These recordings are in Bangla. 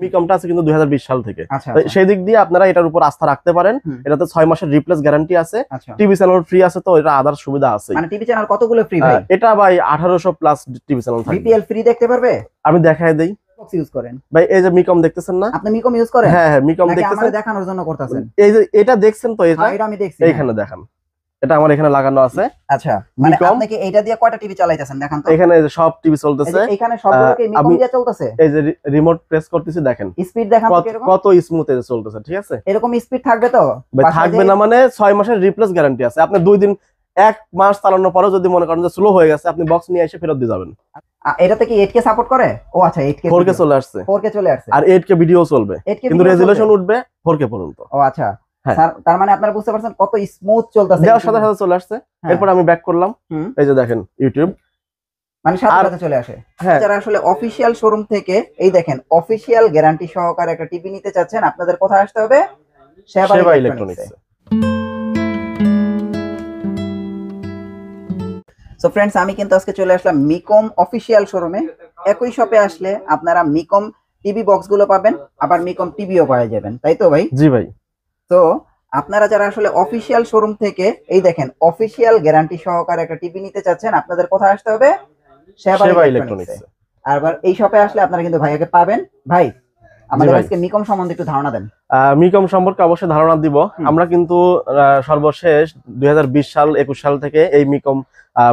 মিকমটা আছে কিন্তু 2020 সাল থেকে। আচ্ছা, সেই দিক দিয়ে আপনারা এটার উপর আস্থা রাখতে পারেন। এটাতে 6 মাসের রিপ্লেস গ্যারান্টি আছে। টিভি চ্যানেল ফ্রি আছে, তো এটা আদার সুবিধা আছে। মানে টিভি চ্যানেল কতগুলো ফ্রি ভাই? এটা ভাই 1800 প্লাস টিভি চ্যানেল থাকবে। বিপিএল ফ্রি দেখতে পারবে? আমি দেখাই দেই। বক্স ইউজ করেন ভাই, এই যে মিকম দেখতেছেন না? আপনি মিকম ইউজ করেন? হ্যাঁ হ্যাঁ, মিকম দেখতেছেন। আমারে দেখানোর জন্য করতেছেন? এই যে এটা দেখছেন তো, এটা আমি দেখছি। এইখানে দেখান, এটা আমার এখানে লাগানো আছে। আচ্ছা, মানে আপনি কি এইটা দিয়ে কয়টা টিভি চালাইতেছেন দেখান তো। এখানে এই যে সব টিভি চলতেছে। এখানে সবগুলো কি মিকম দিয়ে চলতেছে? এই যে রিমোট প্রেস করতেছি, দেখেন স্পিড দেখান তো কিরকম, কত স্মুথ এ চলতেছে। ঠিক আছে, এরকম স্পিড থাকবে তো? ভাই থাকবে না মানে 6 মাসের রিপ্লেস গ্যারান্টি আছে। আপনি 2 দিন 1 মাস চালানোর পরে যদি মনে করেন যে স্লো হয়ে গেছে, আপনি বক্স নিয়ে এসে ফেরত দিয়ে যাবেন। এটাতে কি 8K সাপোর্ট করে? ও আচ্ছা, 8K 4K চলে আসছে। 4K চলে আসছে, আর 8K ভিডিও চলবে, কিন্তু রেজোলিউশন উঠবে 4K পর্যন্ত। ও আচ্ছা, তার মানে আপনারা বুঝতে পারছেন কত স্মুথ চলতেছে। দেওয়ার সাথে সাথে চলে আসছে। এরপর আমি ব্যাক করলাম, এই যে দেখেন ইউটিউব, মানে সাথে সাথে চলে আসে। যারা আসলে অফিশিয়াল শোরুম থেকে এই দেখেন অফিশিয়াল গ্যারান্টি সহকারে একটা টিভি নিতে চাচ্ছেন, আপনাদের কোথায় আসতে হবে? সেবা ইলেকট্রনিক্স। সো ফ্রেন্ডস, আমি কিন্তু আজকে চলে আসলাম মিকম অফিশিয়াল শোরুমে। একই শপে আসলে আপনারা মিকম টিভি বক্স গুলো পাবেন, আবার মিকম টিভিও পাওয়া যাবেন, তাই তো ভাই? জি ভাই। তো আপনারা যারা আসলে অফিশিয়াল শোরুম থেকে এই দেখেন অফিশিয়াল গ্যারান্টি সহকারে একটা টিভি নিতে চাচ্ছেন, আপনাদের কোথায় আসতে হবে? সেবা ইলেকট্রনিক্স। আর এই শপে আসলে আপনারা কিন্তু ভাইয়াকে পাবেন। ভাই, আমাদের আজকে মিকম সম্বন্ধে একটু ধারণা দেন। মিকম সম্পর্কে অবশ্যই ধারণা দিব। আমরা কিন্তু সর্বশেষ 2020 সাল 21 সাল থেকে এই মিকম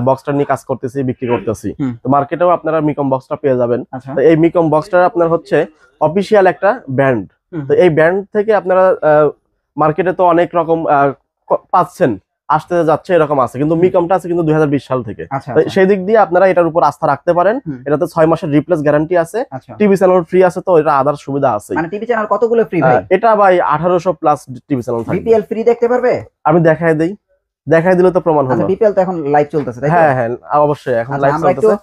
বক্সটা নিয়ে কাজ করতেছি, বিক্রি করতেছি। তো মার্কেটেও আপনারা মিকম বক্সটা পেয়ে যাবেন। তো এই মিকম বক্সটা আপনার হচ্ছে অফিশিয়াল একটা ব্র্যান্ড। তো এই ব্র্যান্ড থেকে আপনারা মার্কেটে তো অনেক রকম পাচ্ছেন, আসতে যাচ্ছে এরকম আছে, কিন্তু মিকমটা আছে কিন্তু 2020 সাল থেকে। সেই দিক দিয়ে আপনারা এটার উপর আস্থা রাখতে পারেন। এটাতে 6 মাসের রিপ্লেস গ্যারান্টি আছে। টিভি চ্যানেল ফ্রি আছে, তো এটা আদার সুবিধা আছে। মানে টিভি চ্যানেল কতগুলো ফ্রি ভাই? এটা ভাই 1800 প্লাস টিভি চ্যানেল থাকবে। বিপিএল ফ্রি দেখতে পারবে? আমি দেখাই দেই, দেখাই দিলে তো প্রমাণ হলো। বিপিএল তো এখন লাইভ চলতেছে, তাই তো? হ্যাঁ হ্যাঁ, অবশ্যই এখন লাইভ চলতেছে।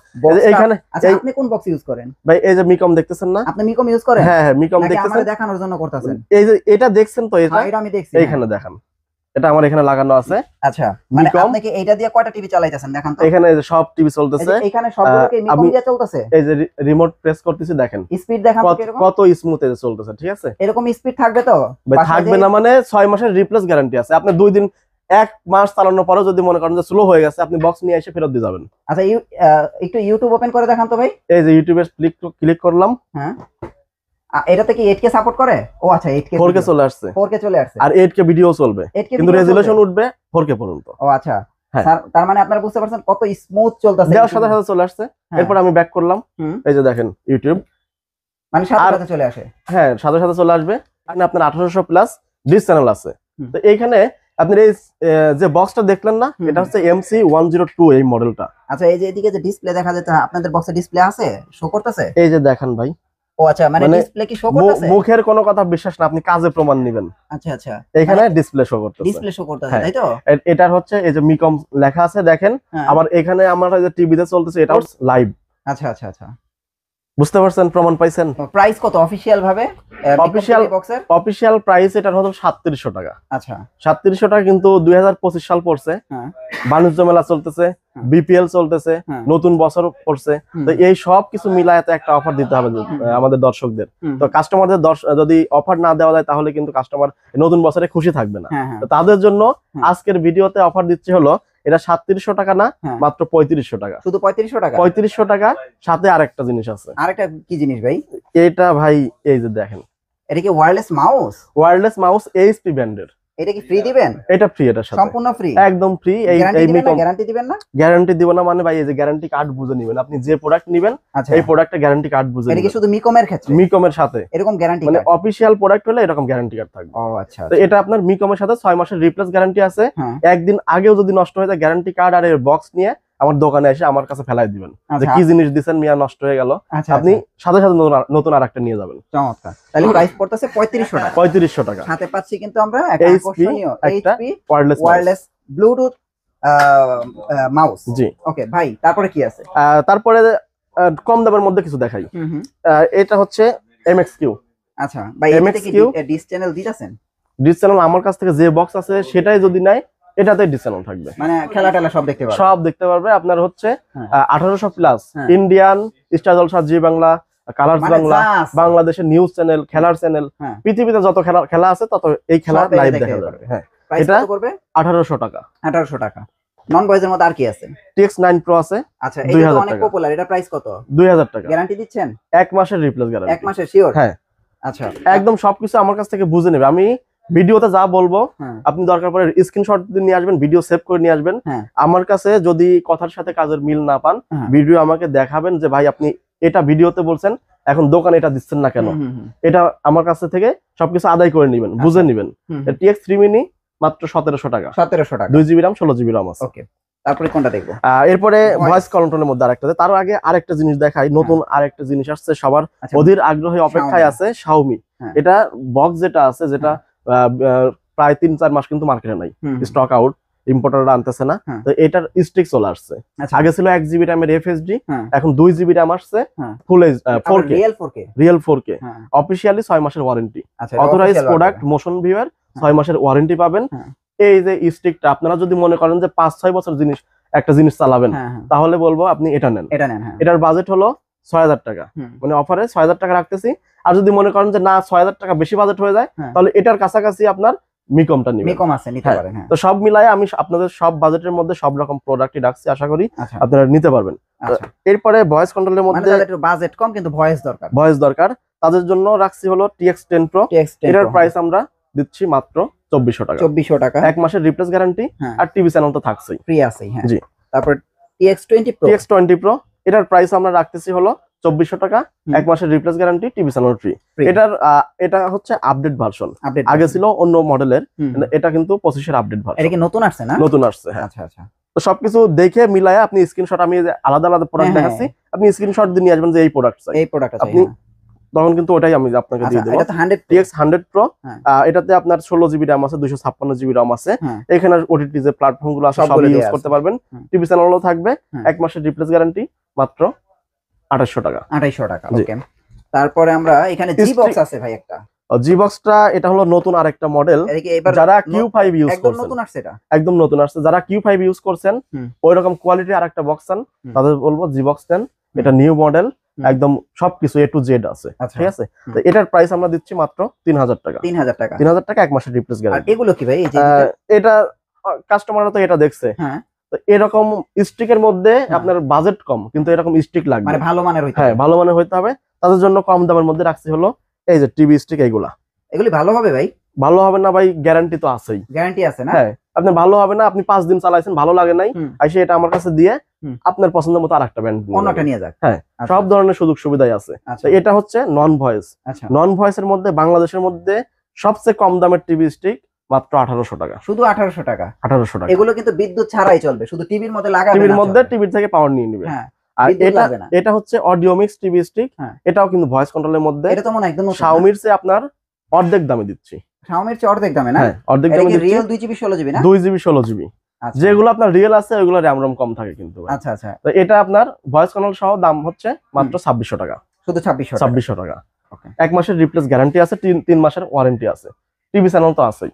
এখানে আচ্ছা, আপনি কোন বক্স ইউজ করেন ভাই? এই যে মিকম দেখতেছেন না? আপনি মিকম ইউজ করেন? হ্যাঁ হ্যাঁ, মিকম দেখতেছেন। আমারে দেখানোর জন্য করতেছেন? এই যে এটা দেখছেন তো, এটা আমি দেখছি। এইখানে দেখান, এটা আমার এখানে লাগানো আছে। আচ্ছা, মানে আপনি কি এইটা দিয়ে কয়টা টিভি চালাইতেছেন দেখান তো। এখানে এই যে সব টিভি চলতেছে। এখানে সবগুলো কি মিকম দিয়ে চলতেছে? এই যে রিমোট প্রেস করতেছি, দেখেন স্পিড দেখান তো কিরকম, কত স্মুথ এ চলতেছে। ঠিক আছে, এরকম স্পিড থাকবে তো? ভাই থাকবে না মানে 6 মাসের রিপ্লেস গ্যারান্টি আছে। আপনি 2 দিন 1 মাস চালানোর পরে যদি মনে করেন যে স্লো হয়ে গেছে, আপনি বক্স নিয়ে এসে ফেরত দিয়ে যাবেন। আচ্ছা, একটু ইউটিউব ওপেন করে দেখান তো ভাই। এই যে ইউটিউবে ক্লিক করলাম। হ্যাঁ, এটাতে কি 8K সাপোর্ট করে? ও আচ্ছা, 8K 4K চলে আসছে। 4K চলে আসছে। আর 8K ভিডিও চলবে, কিন্তু রেজোলিউশন উঠবে 4K পর্যন্ত। ও আচ্ছা, তার মানে আপনারা বুঝতে পারছেন কত স্মুথ চলতেছে। দেওয়ার সাথে সাথে চলে আসছে। এরপর আমি ব্যাক করলাম, এই যে দেখেন ইউটিউব, মানে সাথে সাথে চলে আসে। হ্যাঁ, সাথে সাথে চলে আসবে। আর আপনার 1800 প্লাস ডিস চ্যানেল আছে। তো এইখানে আপনার এই যে বক্সটা দেখলেন না, এটা হচ্ছে MC102 এই মডেলটা। আচ্ছা, এই যে এদিকে যে ডিসপ্লে দেখা যাচ্ছে, আপনাদের বক্সে ডিসপ্লে আছে, শো করতেছে? এই যে দেখেন ভাই। ও আচ্ছা, মানে ডিসপ্লে কি শো করতেছে? মুখের কোনো কথা বিশ্বাস না, আপনি কাজে প্রমাণ নেবেন। আচ্ছা আচ্ছা, এখানে ডিসপ্লে শো করতেছে। ডিসপ্লে শো করতেছে, তাই তো? এটার হচ্ছে এই যে মিকম লেখা আছে, দেখেন। আবার এখানে আমরা যে টিভিতে চলতেছে, এটাও লাইভ। আচ্ছা আচ্ছা আচ্ছা, বুঝতে পারছেন, প্রমাণ পাইছেন? প্রাইস কত অফিশিয়াল ভাবে? অফিশিয়াল প্রাইস এটার হলো 3700 টাকা। আচ্ছা, 3700 টাকা, কিন্তু 2025 সাল পড়ছে। বাণিজ্য মেলা চলতেছে, বিপিএল চলতেছে, নতুন বছর পড়ছে। তো এই সব কিছু মিলায় একটা অফার দিতে হবে আমাদের দর্শকদের। তো কাস্টমারদের যদি অফার না দেওয়া যায়, তাহলে কিন্তু কাস্টমার নতুন বছরে খুশি থাকবে না। তো তাদের জন্য আজকের ভিডিওতে অফার দিচ্ছি হলো, এটা 3700 টাকা না, মাত্র 3500 টাকা। শুধু 3500 টাকা? 3500 টাকা, সাথে আরেকটা জিনিস আছে। আরেকটা কি জিনিস ভাই? এটা ভাই এই যে দেখেন, এটা কি wireless mouse? Wireless mouse HP ব্র্যান্ডের। এটা কি ফ্রি দিবেন? এটা ফ্রি, এটা সম্পূর্ণ ফ্রি, একদম ফ্রি। এই গ্যারান্টি দিবেন না? গ্যারান্টি দিব না মানে ভাই, এই যে গ্যারান্টি কার্ড বুঝে নেবেন। আপনি যে প্রোডাক্ট নেবেন, এই প্রোডাক্টের গ্যারান্টি কার্ড বুঝে নেবেন। এটা কি শুধু মিকমের ক্ষেত্রে? মিকমের সাথে এরকম গ্যারান্টি, মানে অফিশিয়াল প্রোডাক্ট হলে এরকম গ্যারান্টি কার্ড থাকবে। ও আচ্ছা, তো এটা আপনার মিকমের সাথে 6 মাসের রিপ্লেস গ্যারান্টি আছে। একদিন আগেও যদি নষ্ট হয়ে যায়, গ্যারান্টি কার্ড আর এর বক্স নিয়ে আমার দোকানে এসে আমার কাছে ফেলাই দিবেন, যে কি জিনিস দিবেন মিয়া, নষ্ট হয়ে গেল। আপনি সাথে সাথে নতুন আরেকটা নিয়ে যাবেন। চমৎকার। তাহলে প্রাইস পড়তেছে 3500 টাকা। 3500 টাকা। সাথে পাচ্ছি কিন্তু আমরা একটা আকর্ষণীয় এইচপি ওয়্যারলেস ব্লুটুথ মাউস। জি, ওকে ভাই, তারপরে কি আছে? তারপরে কম দামের মধ্যে কিছু দেখাই। এটা হচ্ছে MXQ। আচ্ছা ভাই, এটাতে কি ডিস চ্যানেল দিতেছেন? ডিস চ্যানেল আমার কাছ থেকে যে বক্স আছে সেটাই যদি নাই, এটাতে ডিস চ্যানেল থাকবে। মানে খেলা টেলা সব দেখতে পারবে? সব দেখতে পারবে। আপনার হচ্ছে 1800 প্লাস ইন্ডিয়ান, স্টার জলসা, জি বাংলা, কালার্স মানে বাংলা, যা আছে। বাংলাদেশের নিউজ চ্যানেল, খেলার চ্যানেল, হ্যাঁ। পৃথিবীতে যত খেলা আছে তত এই খেলা সব এই লাইভ দেখে দেখা যাবে। যাবে। হ্যাঁ, প্রাইস এটা কত করবে? 1800 টাকা। 1800 টাকা। নন ভয়েসের মধ্যে আর কি আছে? TX9 Pro আছে আচ্ছা, এটা 2000 তো অনেক টাকা। পপুলার, এটা প্রাইস কত? 2000 টাকা। গ্যারান্টি দিচ্ছেন? 1 মাসের রিপ্লেস গ্যারান্টি। 1 মাসের শিওর? হ্যাঁ, আচ্ছা, একদম সবকিছু আমার কাছ থেকে বুঝে নেবে। আমি ভিডিওতে যা বলবো হ্যাঁ। আপনি দরকার পড়ে স্ক্রিনশট দিয়ে নিয়ে আসবেন, ভিডিও সেভ করে নিয়ে আসবেন। হ্যাঁ। আমার কাছে যদি কথার সাথে কাজের মিল না পান, হ্যাঁ। ভিডিও আমাকে দেখাবেন যে ভাই আপনি এটা ভিডিওতে বলছেন, এখন দোকানে এটা দিচ্ছেন না কেন। এটা আমার কাছে থেকে সবকিছু আদায় করে নেবেন, বুঝে নেবেন। TX3 mini মাত্র 1700 টাকা। 1700 টাকা। 2GB RAM 16GB RAM আছে। ওকে, তারপরে কোনটা দেখবো? এরপরে ভয়েস কন্ট্রোলের মধ্যে আরেকটা, তার আগে আরেকটা জিনিস দেখাই, নতুন আরেকটা জিনিস আসছে, সবার আচ্ছা। অধীর আগ্রহে অপেক্ষায় আছে Xiaomi। হ্যাঁ। এটা বক্স যেটা আছে, যেটা প্রায় 3-4 মাস কিন্তু মার্কেটে নাই, স্টক আউট, ইম্পোর্টাররা আনতেছে না। হ্যাঁ। তো এটার স্টিক চলে আসছে। আচ্ছা। আগে ছিল 1GB RAM এর FSD, হ্যাঁ। এখন 2GB RAM আসছে, হ্যাঁ। Full 4K, real 4K। 4K। হ্যাঁ। অফিশিয়ালি 6 মাসের ওয়ারেন্টি, আচ্ছা, এটা authorize official product, order। Motion viewer 6 মাসের ওয়ারেন্টি পাবেন। হ্যাঁ। এই যে স্টিকটা আপনারা যদি মনে করেন যে 5-6 বছর একটা জিনিস চালাবেন, হ্যাঁ, হ্যাঁ। তাহলে বলবো আপনি এটা নেন। এটা নেন, হ্যাঁ। এটার বাজেট হলো 6000 টাকা, মানে অফারে 6000 টাকা রাখতেছি। আর যদি মনে করেন যে না 6000 টাকা বেশি বাজেট হয়ে যায়, হ্যাঁ। তাহলে এটার কাছাকাছি আপনার মিকমটা নিবেন। মিকম আছে, নিতে হ্যাঁ। পারেন। হ্যাঁ। তো সব মিলায় আমি আপনাদের সব বাজেটের মধ্যে সব রকম প্রোডাক্টই রাখছি, আশা করি আচ্ছা। আপনারা নিতে পারবেন। আচ্ছা। এরপরে ভয়েস কন্ট্রোলের মানে মধ্যে যাদের একটু বাজেট কম কিন্তু ভয়েস দরকার, তাদের জন্য রাখছি হলো TX10 Pro। TX10 এটার Pro, প্রাইস আমরা দিচ্ছি মাত্র 2400 টাকা। 2400 টাকা। 1 মাসের রিপ্লেস গ্যারান্টি, হ্যাঁ। আর টিভি চ্যানেল তো থাকছেই, ফ্রি আছে। হ্যাঁ। জি। তারপর TX20 Pro। TX20 Pro এটার প্রাইস আমরা রাখতেছি হলো 2400 টাকা। 1 মাসের replace guarantee, TV channel free. এটা হচ্ছে আপডেট ভার্সন, আগে ছিল অন্য মডেলের, এটা কিন্তু 25 এর আপডেট ভার্সন। এটা কি নতুন আসছে না? নতুন আসছে, হ্যাঁ। আচ্ছা, আচ্ছা। তো সবকিছু দেখে মিলায় আপনি স্ক্রিনশট, আমি যে আলাদা আলাদা প্রোডাক্ট হ্যাঁ, দেখাচ্ছি, আপনি স্ক্রিনশট দিয়ে নিয়ে আসবেন যে এই প্রোডাক্ট চাই, এই প্রোডাক্ট আছে। আপনি তখন কিন্তু ওটাই আমি আপনাকে দিয়ে দেব। এটা তো 100 TX100 Pro, হ্যাঁ। এটাতে আপনার 16GB RAM আছে, 256GB RAM আছে। হ্যাঁ। এখানে OTT যে প্ল্যাটফর্ম গুলো আছে সব সবগুলো ইউজ দেয়া করতে আছে। পারবেন। হুম। টিভি চ্যানেলও থাকবে। হ্যাঁ। 1 মাসের রিপ্লেস গ্যারান্টি, মাত্র 2800 টাকা। 2800 টাকা। জি। ওকে, তারপরে আমরা এখানে জি বক্স আছে ভাই একটা। জি বক্সটা এটা হলো নতুন আরেকটা মডেল, যারা Q5 ইউজ একদম করছেন, নতুন আসছে, এটা একদম নতুন আসছে, যারা Q5 ইউজ করছেন, ওই রকম কোয়ালিটি আরেকটা বক্স চান, তাদের বলবো জি বক্স নেন। এটা নিউ মডেল, একদম সবকিছু A to Z আছে, ঠিক আছে। তো এটার প্রাইস আমরা দিচ্ছি মাত্র 3000 টাকা। 3000 টাকা। 3000 টাকা 1 মাসের রিপ্লেস আর গ্যারান্টি। এগুলো কি ভাই? এটা কাস্টমাররা তো এটা দেখছে, হ্যাঁ। তো এরকম স্টিকের মধ্যে আপনার বাজেট কম, কিন্তু এরকম স্টিক লাগবে, মানে ভালো মানের হইতে হ্যাঁ, হবে। ভালো মানের হইতে হবে। তাদের জন্য কম দামের মধ্যে রাখছি হলো এই যে টিভি স্টিক। এগুলি ভালো হবে ভাই? ভালো হবে না ভাই, গ্যারান্টি তো আছেই। গ্যারান্টি আছে না? হ্যাঁ, আপনি ভালো হবে না, আপনি 5 দিন চালাইছেন, ভালো লাগে নাই, আইসে এটা আমার কাছে দিয়ে আপনার পছন্দের মতো আরেকটা ব্র্যান্ড অন্যটা নিয়ে যাক। হ্যাঁ, সব ধরনের সুযোগ সুবিধাই আছে। তো এটা হচ্ছে নন ভয়েস। আচ্ছা। নন ভয়েসের মধ্যে বাংলাদেশের মধ্যে সবচেয়ে কম দামের টিভি স্টিক মাত্র 1800 টাকা। শুধু 1800 টাকা? 1800 টাকা। এগুলো কিন্তু বিদ্যুৎ ছাড়াই চলবে, শুধু টিভির মধ্যে লাগাবে, টিভির মধ্যে টিভির থেকে পাওয়ার নিয়ে নেবে। হ্যাঁ। আর এটা হচ্ছে অডিও মিক্স টিভি স্টিক, এটাও কিন্তু ভয়েস কন্ট্রোলের মধ্যে। এটা তো মনে একদম Xiaomi-র চেয়ে আপনার অর্ধেক দামে দিচ্ছি। Xiaomi-র চেয়ে অর্ধেক দামে না? হ্যাঁ, অর্ধেক দামে দিচ্ছি। রিয়েল 2GB 16GB না? 2GB 16GB। আচ্ছা। যেগুলো আপনার রিয়েল আছে ওইগুলো RAM ROM কম থাকে কিন্তু। আচ্ছা, আচ্ছা। তো এটা আপনার ভয়েস কন্ট্রোল সহ দাম হচ্ছে মাত্র 2600 টাকা। শুধু 2600 টাকা। 1 মাসের রিপ্লেস গ্যারান্টি আছে, 3 মাসের ওয়ারেন্টি আছে, টিভি চ্যানেল তো আছেই।